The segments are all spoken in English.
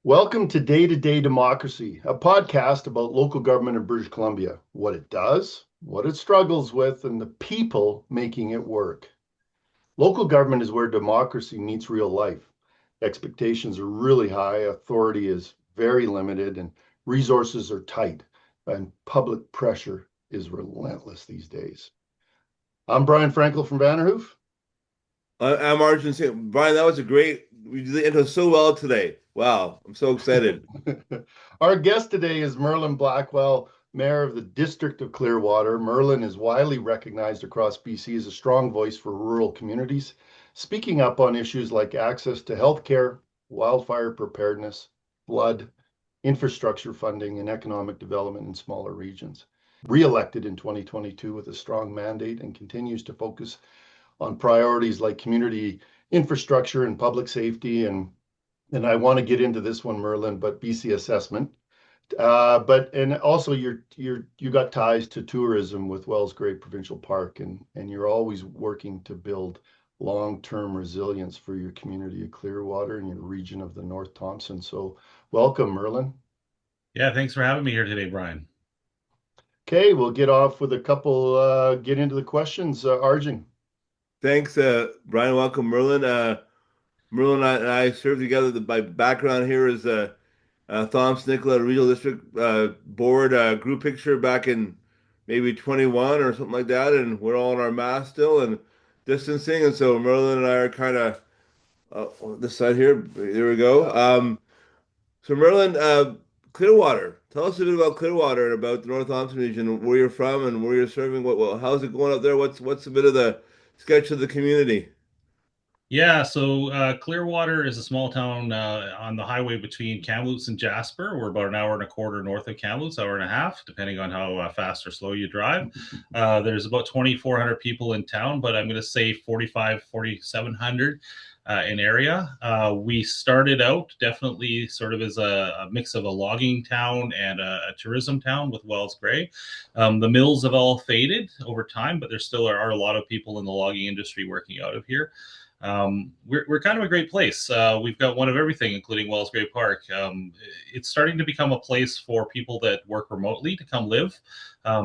Welcome to Day Democracy, a podcast about local government in British Columbia, what it does, what it struggles with, and the people making it work. Local government is where democracy meets real life. Expectations are really high, authority is very limited, and resources are tight, and public pressure is relentless these days. I'm Brian Frenkel from Vanderhoof. I'm Arjun Singh. Brian, that was a great. We did the intro so well today. Wow, I'm so excited. Our guest today is Merlin Blackwell, Mayor of the District of Clearwater. Merlin is widely recognized across BC as a strong voice for rural communities, speaking up on issues like access to healthcare, wildfire preparedness, flood, infrastructure funding, and economic development in smaller regions. Re-elected in 2022 with a strong mandate and continues to focus on priorities like community infrastructure and public safety and I want to get into this one, Merlin, but BC assessment. But and also you got ties to tourism with Wells Gray Provincial Park, and you're always working to build long-term resilience for your community of Clearwater and your region of the North Thompson. So welcome, Merlin. Yeah, thanks for having me here today, Brian. Okay, we'll get off with a couple, get into the questions. Arjun. Thanks, Brian. Welcome, Merlin. Merlin and I served together. My background here is Thompson Nicola Regional District Board group picture back in maybe 21 or something like that, and we're all in our masks still and distancing. And so Merlin and I are kind of on this side here. There we go. So Merlin, Clearwater. Tell us a bit about Clearwater and about the North Thompson region, where you're from and where you're serving. How's it going up there? What's a bit of the sketch of the community? Yeah, so Clearwater is a small town on the highway between Kamloops and Jasper. We're about an hour and a quarter north of Kamloops, hour and a half, depending on how fast or slow you drive. There's about 2,400 people in town, but I'm going to say 4,700 in area. We started out definitely sort of as a mix of a logging town and a tourism town with Wells Gray. The mills have all faded over time, but there still are a lot of people in the logging industry working out of here. We're kind of a great place. We've got one of everything, including Wells Gray Park. It's starting to become a place for people that work remotely to come live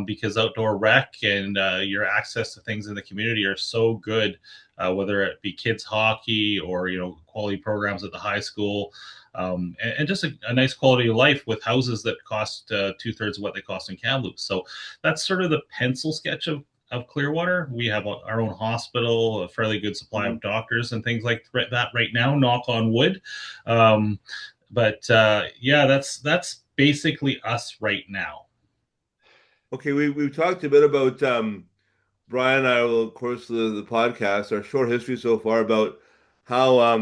because outdoor rec and your access to things in the community are so good, whether it be kids hockey or quality programs at the high school. And just a nice quality of life with houses that cost two-thirds of what they cost in Kamloops. So that's sort of the pencil sketch of Clearwater. We have our own hospital, a fairly good supply of doctors and things like that right now, knock on wood. But yeah, that's basically us right now. Okay, we've talked a bit about Brian and I will, of course, the podcast, our short history so far about how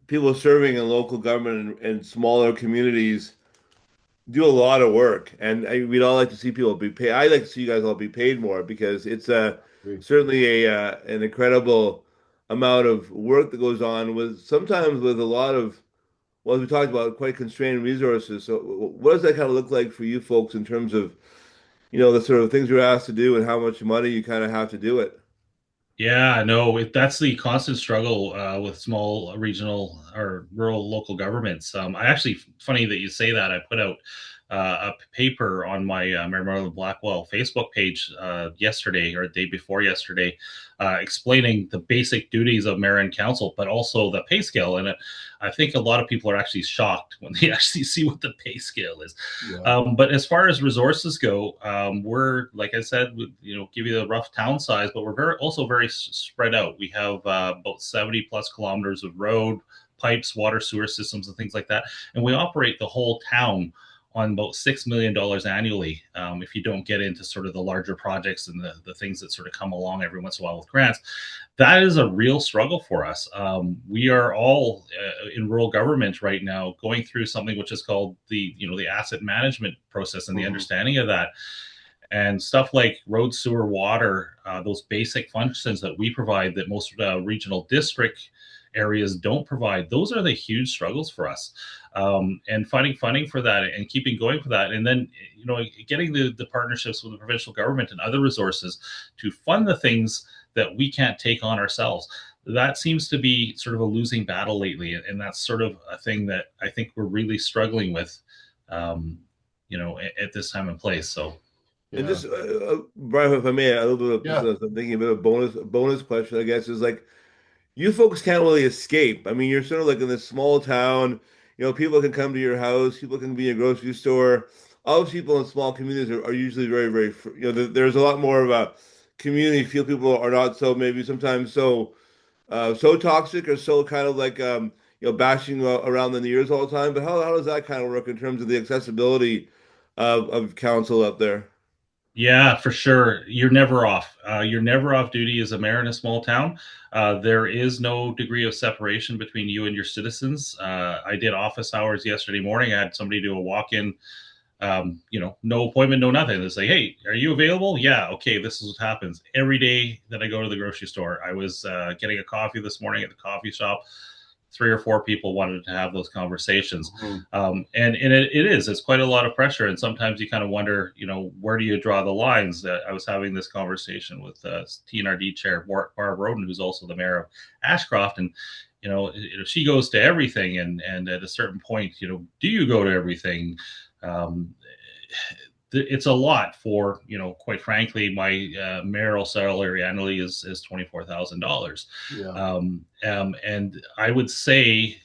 people serving in local government and smaller communities do a lot of work, and we'd all like to see people be paid. I'd like to see you guys all be paid more because it's certainly a an incredible amount of work that goes on with sometimes with a lot of, well, as we talked about, quite constrained resources. So what does that kind of look like for you folks in terms of, the sort of things you're asked to do and how much money you kind of have to do it? Yeah, no, that's the constant struggle with small regional or rural local governments. I actually, funny that you say that. I put out a paper on my Mayor Merlin Blackwell Facebook page yesterday or the day before yesterday, explaining the basic duties of mayor and council, but also the pay scale. And I think a lot of people are actually shocked when they actually see what the pay scale is. Yeah. But as far as resources go, we're, like I said, give you the rough town size, but we're also very spread out. We have about 70 plus kilometers of road, pipes, water, sewer systems, and things like that. And we operate the whole town on about $6 million annually. If you don't get into sort of the larger projects and the things that sort of come along every once in a while with grants, that is a real struggle for us. We are all in rural government right now going through something which is called the asset management process and the understanding of that. And stuff like road, sewer, water, those basic functions that we provide that most regional district areas don't provide, those are the huge struggles for us. And finding funding for that and keeping going for that. And then, getting the partnerships with the provincial government and other resources to fund the things that we can't take on ourselves. that seems to be sort of a losing battle lately, and that's sort of a thing that I think we're really struggling with, at this time and place. So, And Yeah. just Brian, if I may, a little bit of just Yeah. I'm thinking a bit of bonus question, I guess, is like you folks can't really escape. I mean, you're sort of like in this small town. People can come to your house. People can be in a grocery store. All people in small communities are usually very, very, there's a lot more of a community feel. People are not so maybe sometimes so toxic or so kind of like bashing around the ears all the time. But how does that kind of work in terms of the accessibility of council up there? yeah, for sure. You're never off. You're never off duty as a mayor in a small town. There is no degree of separation between you and your citizens. I did office hours yesterday morning. I had somebody do a walk-in, no appointment, no nothing. They say, "Hey, are you available?" Yeah, okay. This is what happens every day that I go to the grocery store. I was getting a coffee this morning at the coffee shop. 3 or 4 people wanted to have those conversations, Mhm. it's quite a lot of pressure, and sometimes you kind of wonder, where do you draw the lines. I was having this conversation with TNRD chair Barb Roden, who's also the mayor of Ashcroft, and she goes to everything, and at a certain point, do you go to everything? um, it's a lot for, quite frankly, my mayoral salary annually is $24,000. Yeah. And I would say,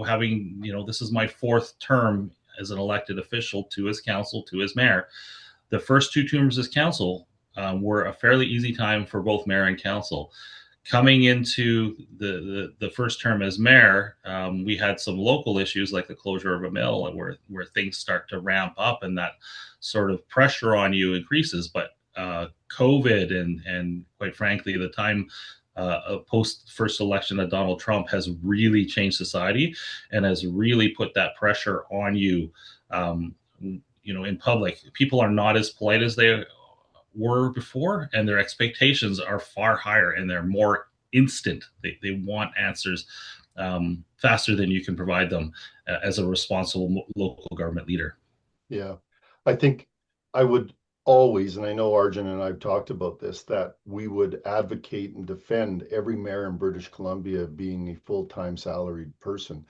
having, this is my 4th term as an elected official to his council, to his mayor. The first 2 terms as council were a fairly easy time for both mayor and council. Coming into the first term as mayor, we had some local issues like the closure of a mill, and where things start to ramp up, and that sort of pressure on you increases. But COVID and quite frankly, the time post first election of Donald Trump has really changed society and has really put that pressure on you. In public, people are not as polite as they were before, and their expectations are far higher, and they're more instant. They want answers faster than you can provide them as a responsible local government leader. Yeah. I think I would always, and I know Arjun and I've talked about this, that we would advocate and defend every mayor in British Columbia being a full-time salaried person.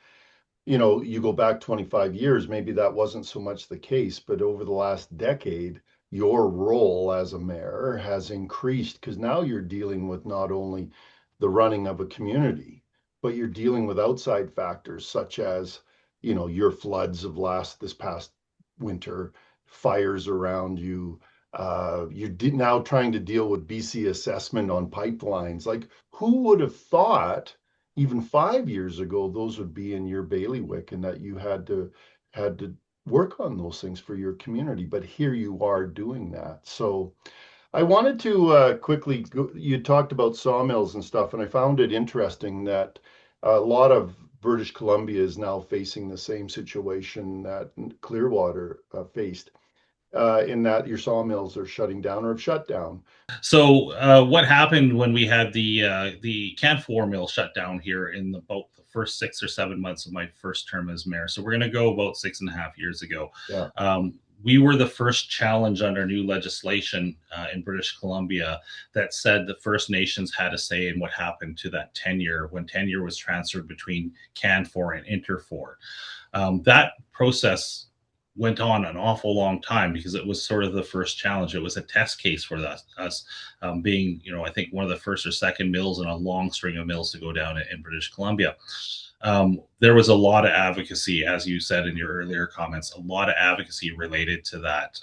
You go back 25 years, maybe that wasn't so much the case, but over the last decade, your role as a mayor has increased because now you're dealing with not only the running of a community, but you're dealing with outside factors such as, your floods of this past winter, fires around you. You're now trying to deal with BC assessment on pipelines. Like, who would have thought even 5 years ago those would be in your bailiwick and that you had to work on those things for your community? But here you are doing that. So I wanted to quickly you talked about sawmills and stuff, and I found it interesting that a lot of British Columbia is now facing the same situation that Clearwater faced, in that your sawmills are shutting down or have shut down. So what happened when we had the Canfor mill shut down here in about the first 6 or 7 months of my first term as mayor? So we're going to go about 6.5 years ago. Yeah. We were the first challenge under new legislation in British Columbia that said the First Nations had a say in what happened to that tenure when tenure was transferred between Canfor and Interfor. That process went on an awful long time because it was sort of the first challenge. It was a test case for us being, I think one of the first or second mills in a long string of mills to go down in British Columbia. There was a lot of advocacy, as you said in your earlier comments, a lot of advocacy related to that,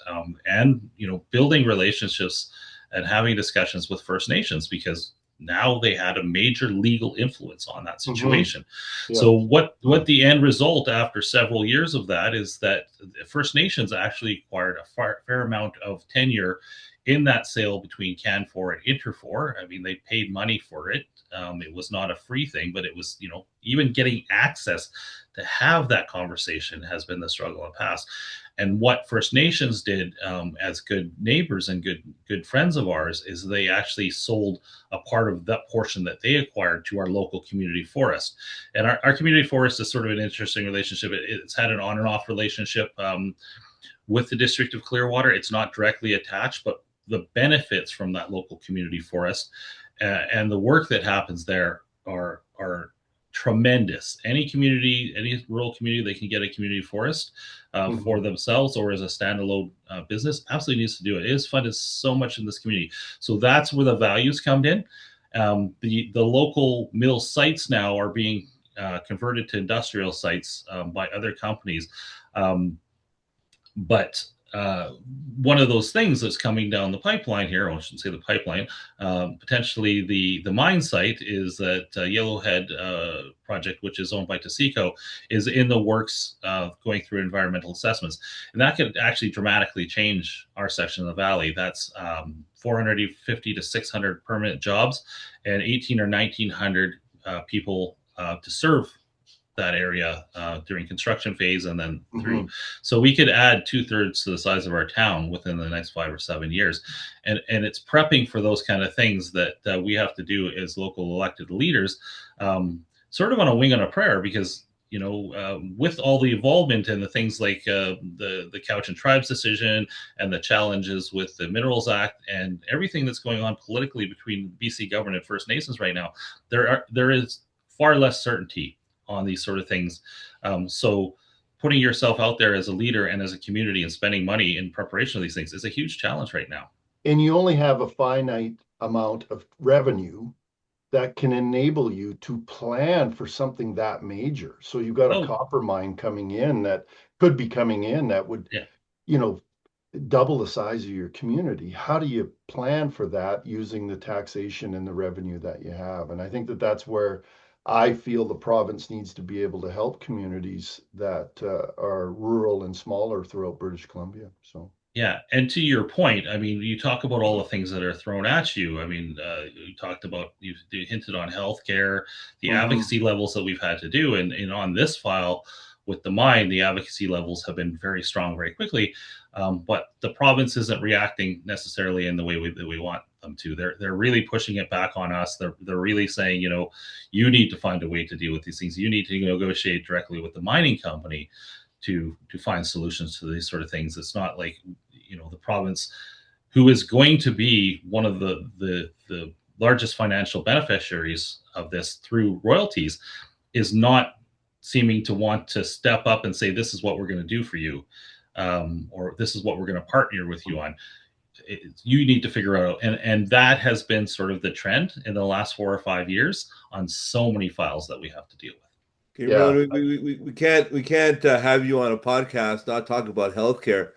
and building relationships and having discussions with First Nations, because now they had a major legal influence on that situation. Mm-hmm. Yeah. So what the end result after several years of that is that First Nations actually acquired a fair amount of tenure in that sale between Canfor and Interfor. I mean, they paid money for it. It was not a free thing, but it was, even getting access to have that conversation has been the struggle in the past. And what First Nations did, as good neighbors and good friends of ours, is they actually sold a part of that portion that they acquired to our local community forest. And our community forest is sort of an interesting relationship. It's had an on and off relationship with the District of Clearwater. It's not directly attached, but the benefits from that local community forest and the work that happens there are tremendous. Any community, any rural community, they can get a community forest for themselves or as a standalone business. Absolutely needs to do it. It is funded so much in this community, so that's where the values come in. The local mill sites now are being converted to industrial sites by other companies. But one of those things that's coming down the pipeline here, I shouldn't say the pipeline, potentially the mine site is that Yellowhead project, which is owned by Taseko, is in the works going through environmental assessments. And that could actually dramatically change our section of the valley. That's 450 to 600 permanent jobs and 18 or 1900 people to serve that area during construction phase and then through. So we could add 2/3 to the size of our town within the next 5 or 7 years. And it's prepping for those kind of things that we have to do as local elected leaders, sort of on a wing and a prayer, because with all the involvement and the things like the Cowichan Tribes decision and the challenges with the Minerals Act and everything that's going on politically between BC government and First Nations right now, there is far less certainty on these sort of things. So putting yourself out there as a leader and as a community and spending money in preparation of these things is a huge challenge right now. And you only have a finite amount of revenue that can enable you to plan for something that major. So you've got a copper mine coming in that could be coming in that would, double the size of your community. How do you plan for that using the taxation and the revenue that you have? And I think that that's where I feel the province needs to be able to help communities that are rural and smaller throughout British Columbia. So. Yeah, and to your point, I mean, you talk about all the things that are thrown at you. I mean, you talked about, you hinted on healthcare, the advocacy levels that we've had to do, and on this file with the mine, the advocacy levels have been very strong very quickly, but the province isn't reacting necessarily in the way that we want them to. They're really pushing it back on us. They're really saying, you need to find a way to deal with these things. You need to negotiate directly with the mining company to find solutions to these sort of things. It's not like the province, who is going to be one of the largest financial beneficiaries of this through royalties, is not seeming to want to step up and say, this is what we're going to do for you, or this is what we're going to partner with you on. You need to figure out, and that has been sort of the trend in the last 4 or 5 years on so many files that we have to deal with. Okay, Rowan, we can't have you on a podcast not talk about healthcare,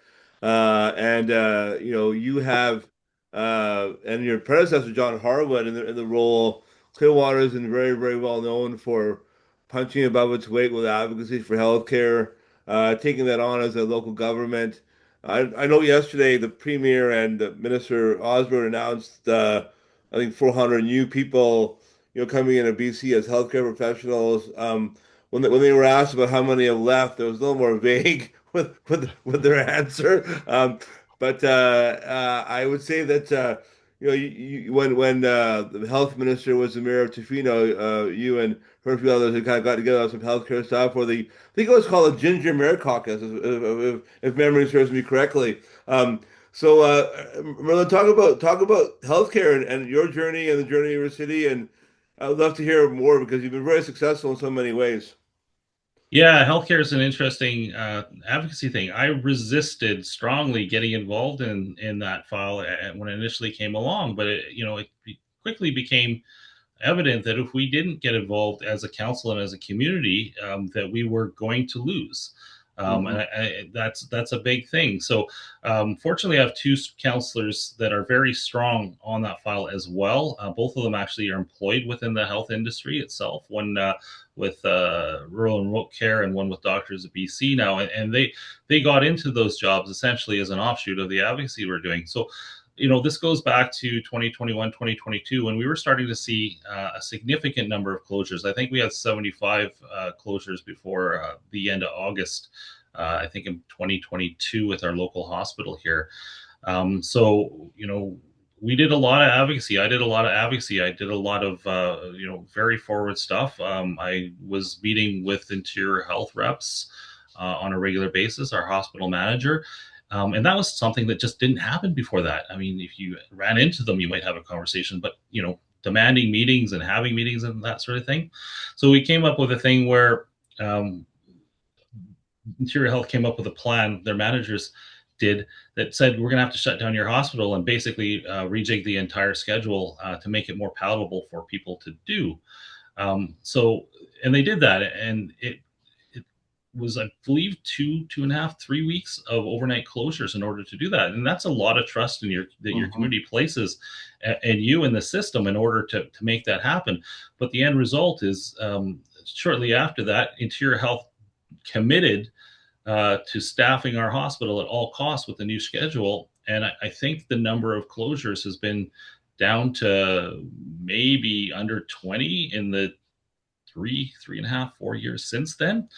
you have and your predecessor John Harwood in the role. Clearwater is very, very well known for punching above its weight with advocacy for healthcare, taking that on as a local government. I know yesterday the Premier and Minister Osborne announced I think 400 new people coming into BC as healthcare professionals. When they were asked about how many have left, there was a little more vague with their answer. But I would say that when the health minister was the mayor of Tofino, you and her and a few others had kind of got together on some healthcare stuff, I think it was called a Ginger Mayor Caucus, if memory serves me correctly. Merlin, talk about healthcare and your journey and the journey of your city, and I would love to hear more because you've been very successful in so many ways. Yeah, healthcare is an interesting advocacy thing. I resisted strongly getting involved in that file when it initially came along, but it quickly became evident that if we didn't get involved as a council and as a community, that we were going to lose. And that's a big thing. So fortunately, I have 2 councillors that are very strong on that file as well. Both of them actually are employed within the health industry itself. One with rural and remote care, and one with Doctors of BC now. And they got into those jobs essentially as an offshoot of the advocacy we're doing. So this goes back to 2021, 2022, when we were starting to see a significant number of closures. I think we had 75 closures before the end of August, I think in 2022 with our local hospital here. We did a lot of advocacy. I did a lot of advocacy. I did a lot of, very forward stuff. I was meeting with interior health reps on a regular basis, our hospital manager. And that was something that just didn't happen before that. I mean, if you ran into them, you might have a conversation, but, demanding meetings and having meetings and that sort of thing. So we came up with a thing where Interior Health came up with a plan, their managers did, that said, we're going to have to shut down your hospital and basically rejig the entire schedule to make it more palatable for people to do. And they did that, and it was, I believe, 2.5, 3 weeks of overnight closures in order to do that. And that's a lot of trust in your community places and you in the system in order to make that happen. But the end result is shortly after that, Interior Health committed to staffing our hospital at all costs with the new schedule. And I think the number of closures has been down to maybe under 20 in the 3.5, 4 years since then.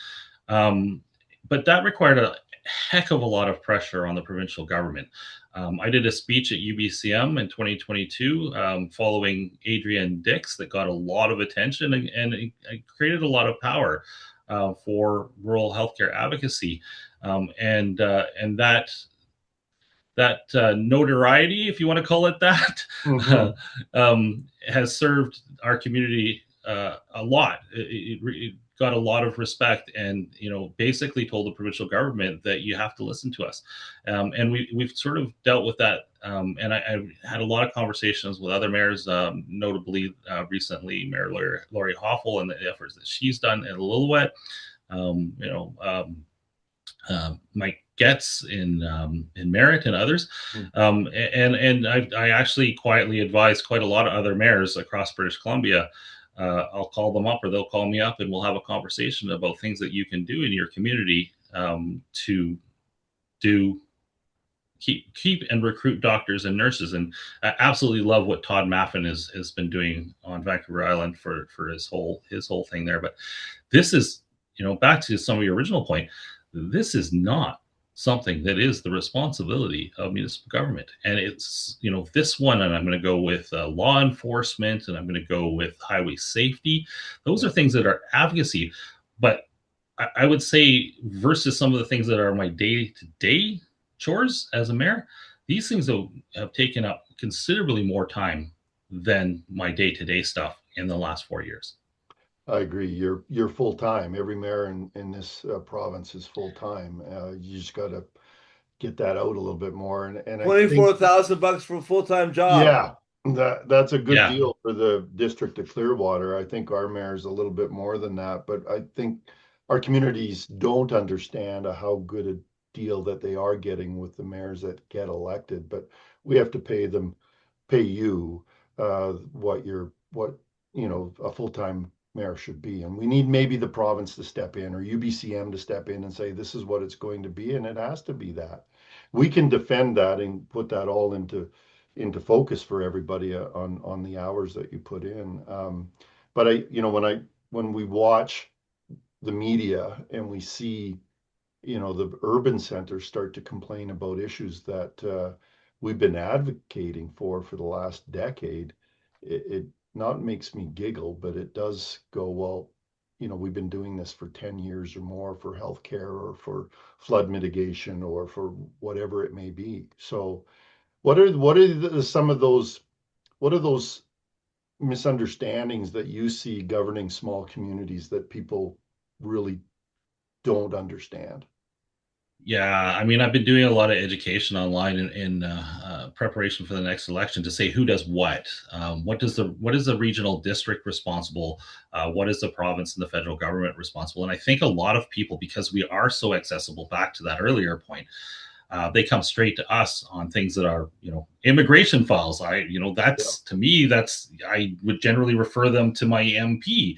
But that required a heck of a lot of pressure on the provincial government. I did a speech at UBCM in 2022 following Adrian Dix that got a lot of attention and it created a lot of power for rural healthcare advocacy. And that notoriety, if you want to call it that, has served our community a lot. It got a lot of respect, and basically told the provincial government that you have to listen to us. And we've sort of dealt with that. And I had a lot of conversations with other mayors, notably recently Mayor Lori Hoffel and the efforts that she's done in Lillooet. Mike Getz in Merritt and others. And I actually quietly advised quite a lot of other mayors across British Columbia. I'll call them up or they'll call me up and we'll have a conversation about things that you can do in your community to keep and recruit doctors and nurses. And I absolutely love what Todd Maffin has been doing on Vancouver Island for his whole thing there. But this is, back to some of your original point, this is not something that is the responsibility of municipal government. And it's, this one, and I'm going to go with law enforcement, and I'm going to go with highway safety. Those are things that are advocacy. But I would say versus some of the things that are my day-to-day chores as a mayor, these things have taken up considerably more time than my day-to-day stuff in the last 4 years. I agree. You're full time. Every mayor in this province is full time. You just got to get that out a little bit more. And $24,000 for a full time job. Yeah, that's a good deal for the District of Clearwater. I think our mayor's a little bit more than that, but I think our communities don't understand how good a deal that they are getting with the mayors that get elected. But we have to pay you what a full time mayor should be. And we need maybe the province to step in or UBCM to step in and say, this is what it's going to be. And it has to be that. We can defend that and put that all into focus for everybody on the hours that you put in. But when we watch the media and we see, the urban centers start to complain about issues that we've been advocating for the last decade, it not makes me giggle, but it does go, well, we've been doing this for 10 years or more for healthcare or for flood mitigation or for whatever it may be. So what are some of those misunderstandings that you see governing small communities that people really don't understand? Yeah, I mean, I've been doing a lot of education online in preparation for the next election to say who does what. What is the regional district responsible? What is the province and the federal government responsible? And I think a lot of people, because we are so accessible, back to that earlier point, they come straight to us on things that are, immigration files. To me, I would generally refer them to my MP.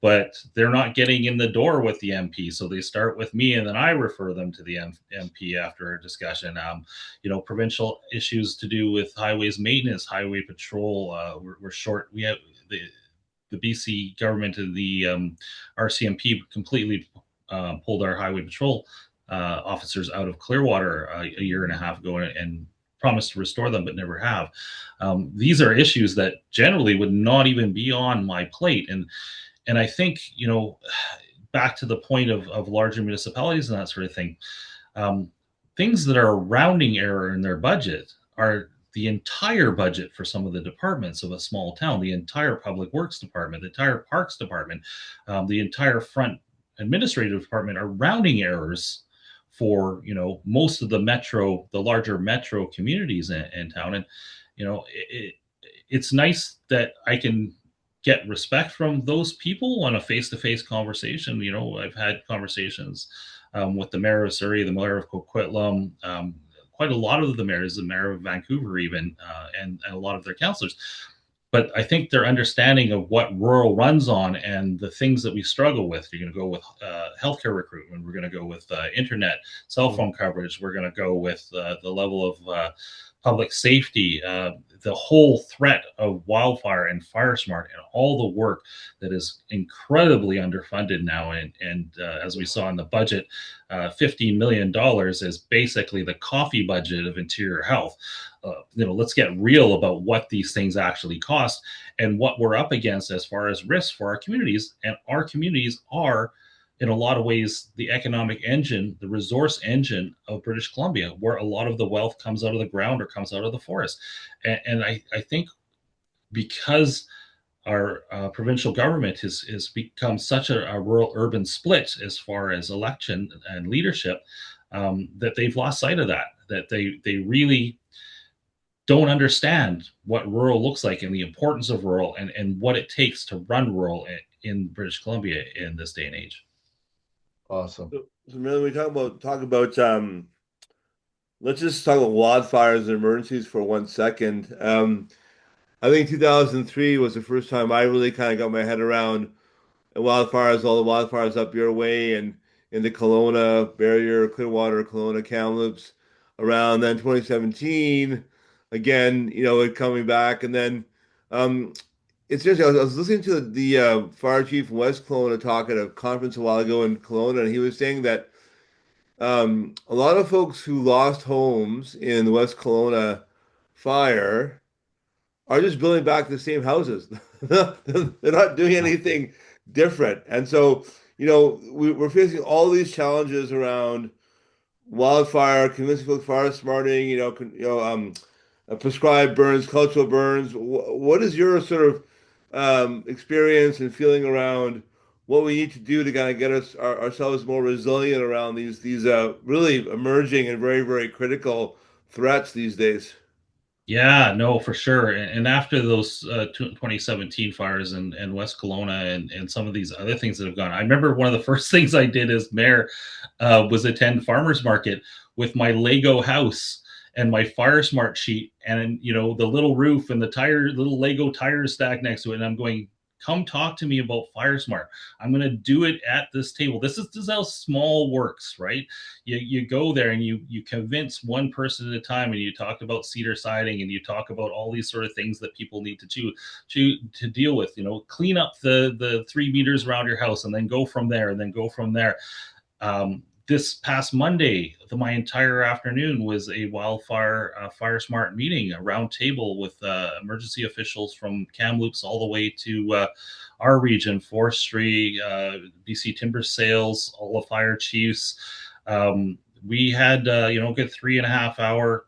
But they're not getting in the door with the MP. So they start with me and then I refer them to the MP after a discussion. Provincial issues to do with highways maintenance, highway patrol. We're short. We have the BC government and the RCMP completely pulled our highway patrol officers out of Clearwater a year and a half ago and promised to restore them, but never have. These are issues that generally would not even be on my plate. And I think, back to the point of larger municipalities and that sort of thing, things that are a rounding error in their budget are the entire budget for some of the departments of a small town, the entire public works department, the entire parks department, the entire front administrative department are rounding errors for, you know, most of the larger metro communities in town. And, you know, it's nice that I can get respect from those people on a face-to-face conversation. You know, I've had conversations with the mayor of Surrey, the mayor of Coquitlam, quite a lot of the mayors, the mayor of Vancouver even, and a lot of their councillors. But I think their understanding of what rural runs on and the things that we struggle with. You're going to go with healthcare recruitment. We're going to go with internet, cell phone coverage. We're going to go with the level of public safety, the whole threat of wildfire and fire smart, and all the work that is incredibly underfunded now. And as we saw in the budget, $15 million is basically the coffee budget of interior health. You know, let's get real about what these things actually cost and what we're up against as far as risks for our communities. And our communities are, in a lot of ways, the economic engine, the resource engine of British Columbia, where a lot of the wealth comes out of the ground or comes out of the forest. And I think because our provincial government has become such a rural-urban split as far as election and leadership, that they've lost sight of that they really don't understand what rural looks like and the importance of rural and what it takes to run rural in British Columbia in this day and age. Awesome. So really, we talk about let's just talk about wildfires and emergencies for 1 second. I think 2003 was the first time I really kind of got my head around wildfires, all the wildfires up your way and in the Kelowna, Barrier, Clearwater, Kelowna, Kamloops. Around then 2017, again, you know, it coming back. And then it's just, I was listening to the fire chief in West Kelowna talk at a conference a while ago in Kelowna, and he was saying that a lot of folks who lost homes in the West Kelowna fire are just building back the same houses. They're not doing anything different. And so, you know, we're facing all these challenges around wildfire, convincing folks fire smarting, prescribed burns, cultural burns. What is your sort of experience and feeling around what we need to do to kind of get ourselves more resilient around these really emerging and very, very critical threats these days? Yeah, no, for sure. And after those 2017 fires in West Kelowna and some of these other things that have gone, I remember one of the first things I did as mayor was attend farmers market with my Lego house and my fire smart sheet and, you know, the little roof and the little Lego tire stack next to it. And I'm going, come talk to me about fire smart. I'm going to do it at this table. This is how small works, right? You go there and you convince one person at a time, and you talk about cedar siding and you talk about all these sort of things that people need to deal with. You know, clean up the 3 meters around your house and then go from there and then go from there. This past Monday, my entire afternoon was a wildfire fire smart meeting, a round table with emergency officials from Kamloops all the way to our region, forestry, BC timber sales, all the fire chiefs. We had a good 3.5 hour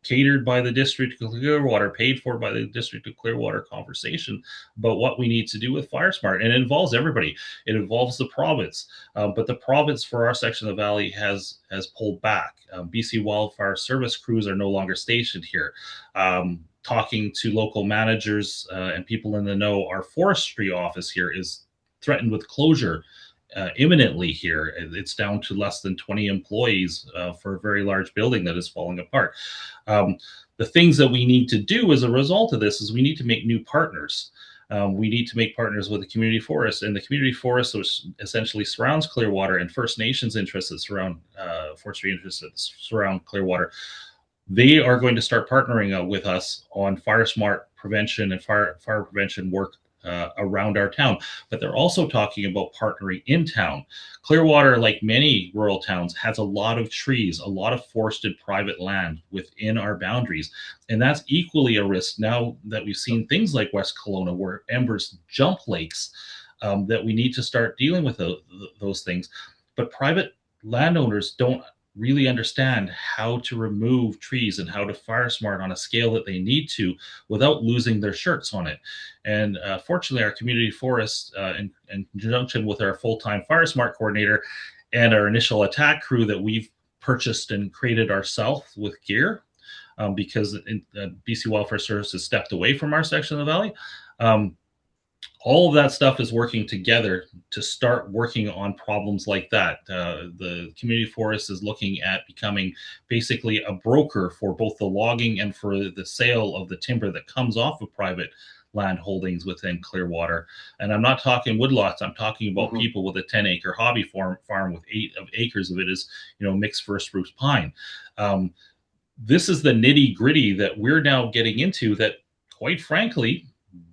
catered by the District of Clearwater, paid for by the District of Clearwater conversation about what we need to do with fire smart. And it involves everybody. It involves the province. But the province for our section of the valley has pulled back. BC Wildfire Service crews are no longer stationed here. Talking to local managers and people in the know, our forestry office here is threatened with closure imminently here. It's down to less than 20 employees for a very large building that is falling apart. The things that we need to do as a result of this is we need to make new partners. We need to make partners with the community forest, and the community forest, which essentially surrounds Clearwater, and First Nations interests that surround forestry interests that surround Clearwater. They are going to start partnering with us on fire smart prevention and fire prevention work around our town. But they're also talking about partnering in town. Clearwater, like many rural towns, has a lot of trees, a lot of forested private land within our boundaries. And that's equally a risk now that we've seen things like West Kelowna, where embers jump lakes, that we need to start dealing with those things. But private landowners don't really understand how to remove trees and how to fire smart on a scale that they need to without losing their shirts on it. And fortunately, our community forest, in conjunction with our full-time fire smart coordinator and our initial attack crew that we've purchased and created ourselves with gear, because BC Wildfire Service has stepped away from our section of the valley. All of that stuff is working together to start working on problems like that. The community forest is looking at becoming basically a broker for both the logging and for the sale of the timber that comes off of private land holdings within Clearwater. And I'm not talking woodlots. I'm talking about people with a 10-acre hobby farm with 8 acres of it is, mixed first spruce pine. This is the nitty gritty that we're now getting into that, quite frankly,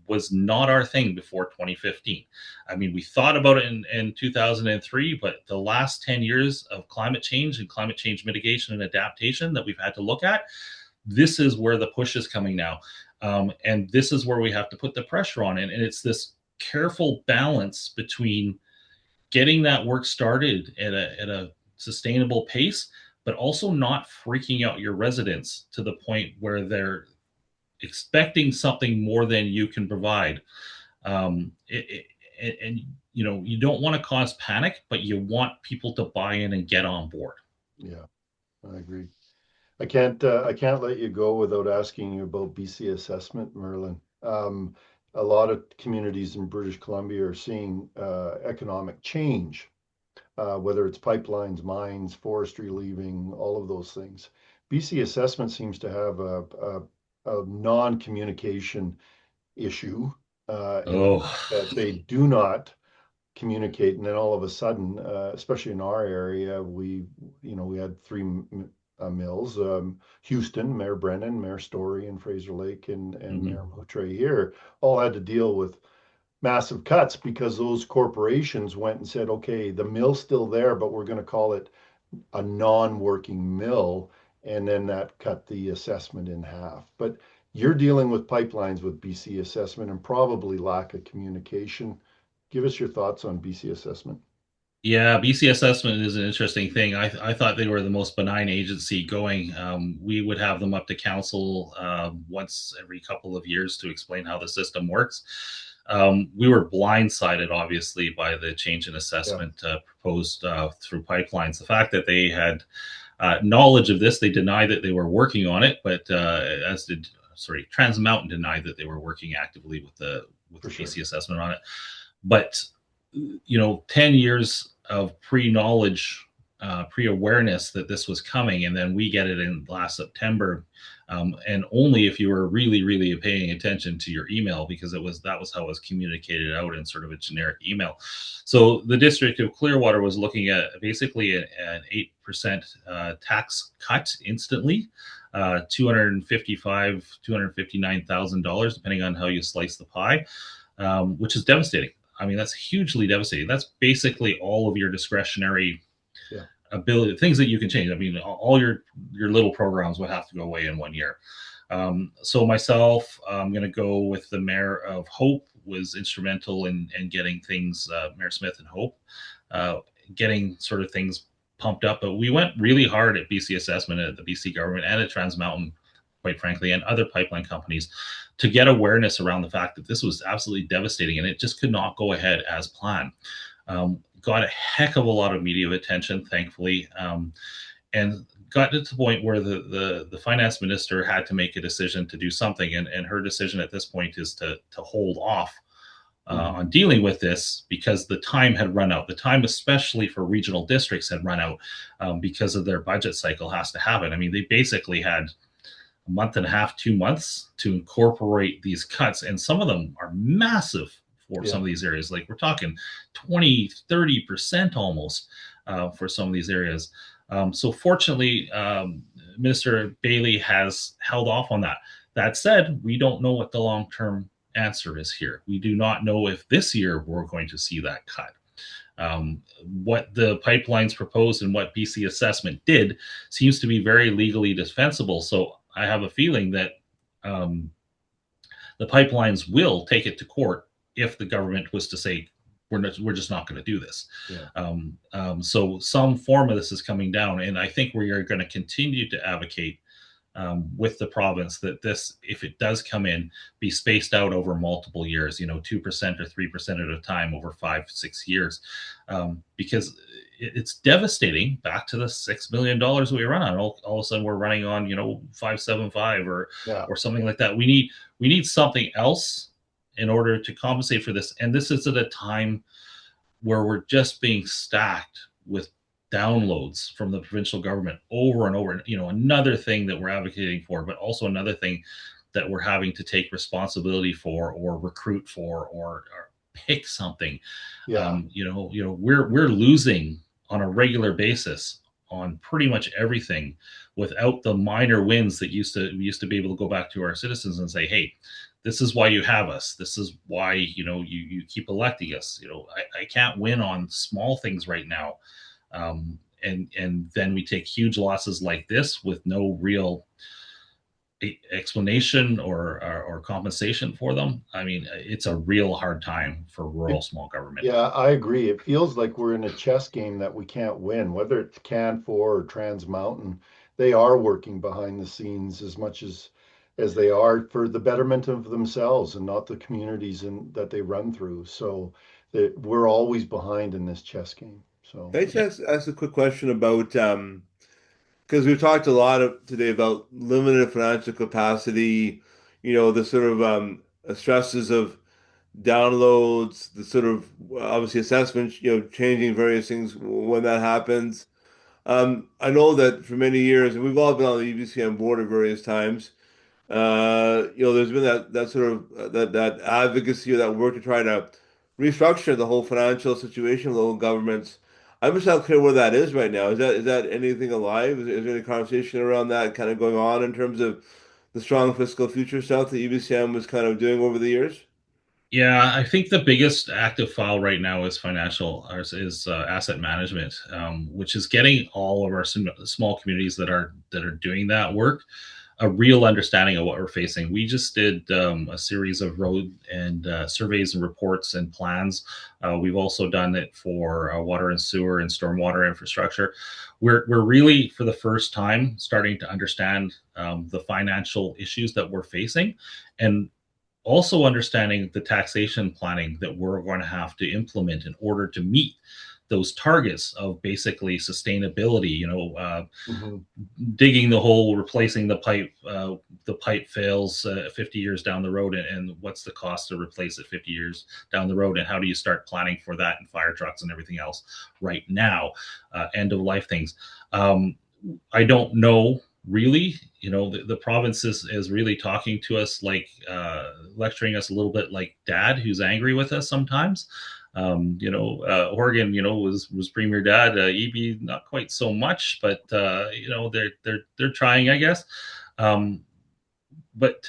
was not our thing before 2015. I mean, we thought about it in 2003, but the last 10 years of climate change and climate change mitigation and adaptation that we've had to look at, this is where the push is coming now. And this is where we have to put the pressure on it. And it's this careful balance between getting that work started at a sustainable pace, but also not freaking out your residents to the point where they're expecting something more than you can provide. And you don't want to cause panic, but you want people to buy in and get on board. Yeah, I agree. I can't let you go without asking you about BC assessment, Merlin. A lot of communities in British Columbia are seeing economic change, whether it's pipelines, mines, forestry leaving, all of those things. BC assessment seems to have a non-communication issue that they do not communicate, and then all of a sudden, especially in our area, we had 3 mills: Houston, Mayor Brennan, Mayor Story, and Fraser Lake, and Mayor Moutre here all had to deal with massive cuts because those corporations went and said, okay, the mill's still there, but we're going to call it a non-working mill. And then that cut the assessment in half. But you're dealing with pipelines with BC assessment and probably lack of communication. Give us your thoughts on BC assessment. Yeah, BC assessment is an interesting thing. I thought they were the most benign agency going. We would have them up to council once every couple of years to explain how the system works. We were blindsided, obviously, by the change in assessment proposed through pipelines. The fact that they had knowledge of this, they denied that they were working on it, but Trans Mountain denied that they were working actively with the BC assessment on it. But 10 years of pre-knowledge, pre-awareness that this was coming, and then we get it in last September, and only if you were really, really paying attention to your email, because that was how it was communicated out in sort of a generic email. So the District of Clearwater was looking at basically an 8% tax cut instantly, $259,000, depending on how you slice the pie, which is devastating. I mean, that's hugely devastating. That's basically all of your discretionary ability, things that you can change. I mean, all your little programs would have to go away in 1 year. So myself, I'm going to go with the Mayor of Hope, was instrumental in getting things, Mayor Smith and Hope, getting sort of things pumped up. But we went really hard at BC assessment, at the BC government, and at Trans Mountain, quite frankly, and other pipeline companies, to get awareness around the fact that this was absolutely devastating, and it just could not go ahead as planned. Got a heck of a lot of media attention, thankfully, and got to the point where the finance minister had to make a decision to do something, and her decision at this point is to hold off on dealing with this, because the time had run out. The time, especially for regional districts, had run out because of their budget cycle has to happen. I mean, they basically had a month and a half, 2 months to incorporate these cuts, and some of them are massive for some of these areas. Like, we're talking 20-30% almost for some of these areas. So fortunately, Minister Bailey has held off on that. That said, we don't know what the long-term answer is here. We do not know if this year we're going to see that cut. What the pipelines proposed and what BC assessment did seems to be very legally defensible. So I have a feeling that the pipelines will take it to court if the government was to say, we're just not going to do this. Yeah. So some form of this is coming down, and I think we are going to continue to advocate with the province that this, if it does come in, be spaced out over multiple years, 2% or 3% at a time over 5-6 years, because it's devastating. Back to the $6 million we run on, all of a sudden we're running on 575 or something like that. We need something else in order to compensate for this, and this is at a time where we're just being stacked with downloads from the provincial government over and over. Another thing that we're advocating for, but also another thing that we're having to take responsibility for, or recruit for, or pick something. We're losing on a regular basis on pretty much everything, without the minor wins that we used to be able to go back to our citizens and say, hey, this is why you have us. This is why you keep electing us. I can't win on small things right now, and then we take huge losses like this with no real explanation or compensation for them. I mean, it's a real hard time for rural small government. Yeah, I agree. It feels like we're in a chess game that we can't win, whether it's Can4 or Trans Mountain. They are working behind the scenes as much as they are for the betterment of themselves and not the communities that they run through. So that we're always behind in this chess game. So Can I just ask a quick question about because we've talked a lot today about limited financial capacity, the sort of stresses of downloads, the sort of obviously assessments, changing various things when that happens. I know that for many years, and we've all been on the EBCM board at various times. There's been that sort of that advocacy or that work to try to restructure the whole financial situation of local governments. I'm just not clear where that is right now. Is that anything alive? Is there any conversation around that kind of going on in terms of the strong fiscal future stuff that EBCM was kind of doing over the years? Yeah, I think the biggest active file right now is asset management, which is getting all of our small communities that are doing that work a real understanding of what we're facing. We just did a series of road and surveys and reports and plans. We've also done it for water and sewer and stormwater infrastructure. We're really, for the first time, starting to understand the financial issues that we're facing, and also understanding the taxation planning that we're going to have to implement in order to meet those targets of basically sustainability, digging the hole, replacing the pipe fails 50 years down the road, and what's the cost to replace it 50 years down the road, and how do you start planning for that in fire trucks and everything else right now, end of life things. I don't know really, the province is really talking to us like lecturing us a little bit like dad who's angry with us sometimes. Oregon, was Premier Dad. EB, not quite so much, but they're trying, I guess. But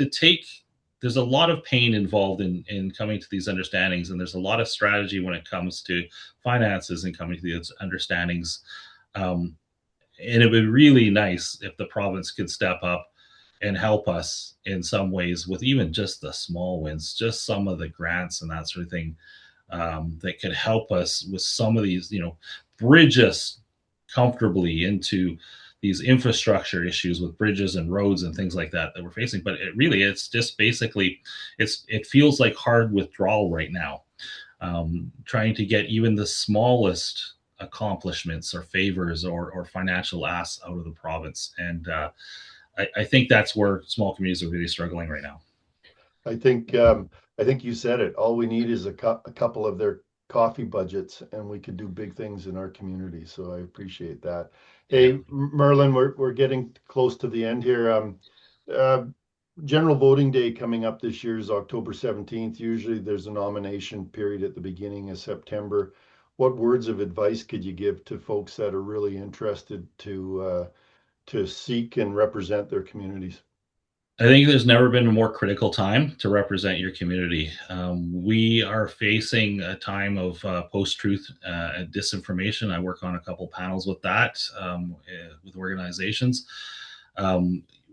there's a lot of pain involved in coming to these understandings, and there's a lot of strategy when it comes to finances and coming to these understandings. And it would be really nice if the province could step up and help us in some ways with even just the small wins, just some of the grants and that sort of thing. That could help us with some of these, bridge us comfortably into these infrastructure issues with bridges and roads and things like that we're facing. But it's just basically, it feels like hard withdrawal right now, trying to get even the smallest accomplishments or favors or financial asks out of the province. And I think that's where small communities are really struggling right now. I think you said it. All we need is a couple of their coffee budgets, and we could do big things in our community. So I appreciate that. Hey, Merlin, we're getting close to the end here. General voting day coming up this year is October 17th. Usually there's a nomination period at the beginning of September. What words of advice could you give to folks that are really interested to seek and represent their communities? I think there's never been a more critical time to represent your community. We are facing a time of post-truth and disinformation. I work on a couple panels with that, with organizations.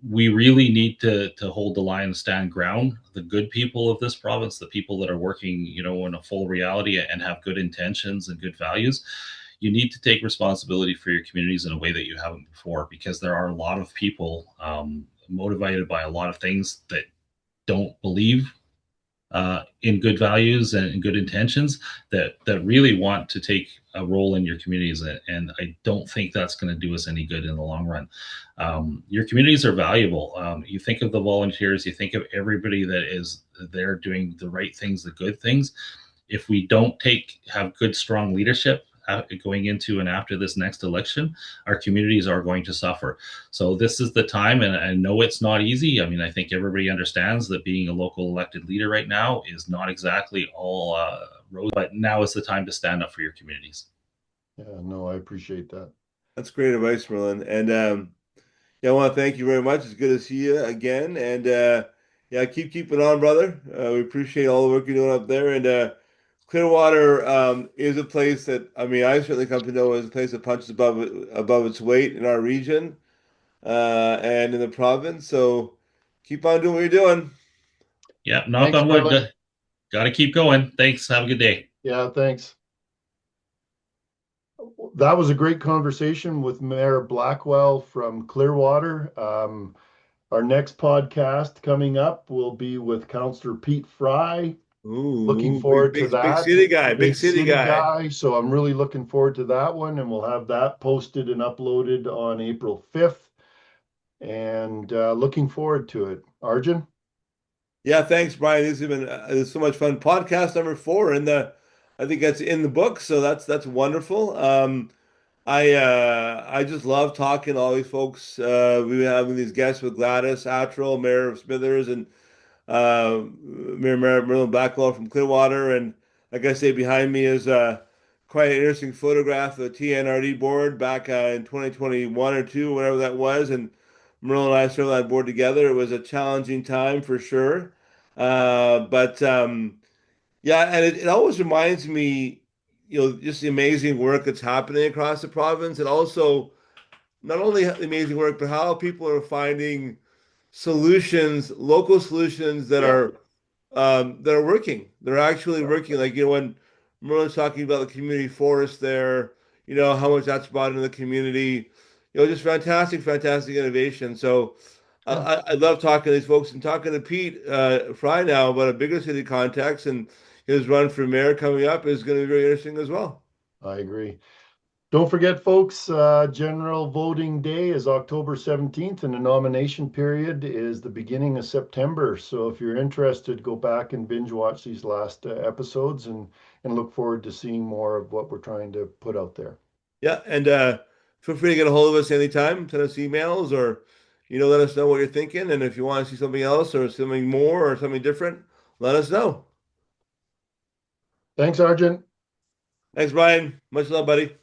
we really need to hold the line and stand ground. The good people of this province, the people that are working, in a full reality and have good intentions and good values, you need to take responsibility for your communities in a way that you haven't before, because there are a lot of people motivated by a lot of things that don't believe in good values and good intentions, that really want to take a role in your communities, and I don't think that's going to do us any good in the long run. Your communities are valuable. You think of the volunteers, you think of everybody that is there doing the right things, the good things. If we don't have good, strong leadership going into and after this next election, our communities are going to suffer. So this is the time, and I know it's not easy. I mean, I think everybody understands that being a local elected leader right now is not exactly all rose, but now is the time to stand up for your communities. Yeah, no, I appreciate that. That's great advice, Merlin. And yeah, I want to thank you very much. It's good to see you again. And yeah, keeping on, brother. We appreciate all the work you're doing up there. And Clearwater is a place that, I mean, I certainly come to know as a place that punches above its weight in our region and in the province. So keep on doing what you're doing. Yeah, knock Thanks, on Merlin. wood. Got to keep going. Thanks. Have a good day. Yeah, thanks. That was a great conversation with Mayor Blackwell from Clearwater. Our next podcast coming up will be with Councillor Pete Fry. Looking Ooh, forward to big that. city guy, big Big city city guy. guy. So I'm really looking forward to that one, and we'll have that posted and uploaded on April 5th. And looking forward to it. Arjun? Yeah, thanks, Brian. This has been so much fun. Podcast number 4, and I think that's in the book, so that's wonderful. I just love talking to all these folks. We've been having these guests with Gladys Attrell, Mayor of Smithers, and Mayor Merlin Blackwell from Clearwater. And like I say, behind me is quite an interesting photograph of the TNRD board back in 2021 or two, whatever that was. And Merlin and I served on that board together. It was a challenging time for sure. But yeah, and it always reminds me, just the amazing work that's happening across the province, and also not only the amazing work, but how people are finding solutions, local solutions Yeah. that are working. They're actually working. Like, when Merlin's talking about the community forest there, how much that's brought into the community, just fantastic, fantastic innovation. So Yeah, I love talking to these folks, and talking to Pete Fry now about a bigger city context, and his run for mayor coming up is going to be very interesting as well. I agree. Don't forget, folks, general voting day is October 17th, and the nomination period is the beginning of September. So if you're interested, go back and binge watch these last episodes, and look forward to seeing more of what we're trying to put out there. Yeah, and feel free to get a hold of us anytime. Send us emails, or let us know what you're thinking. And if you want to see something else or something more or something different, let us know. Thanks, Arjun. Thanks, Brian. Much love, buddy.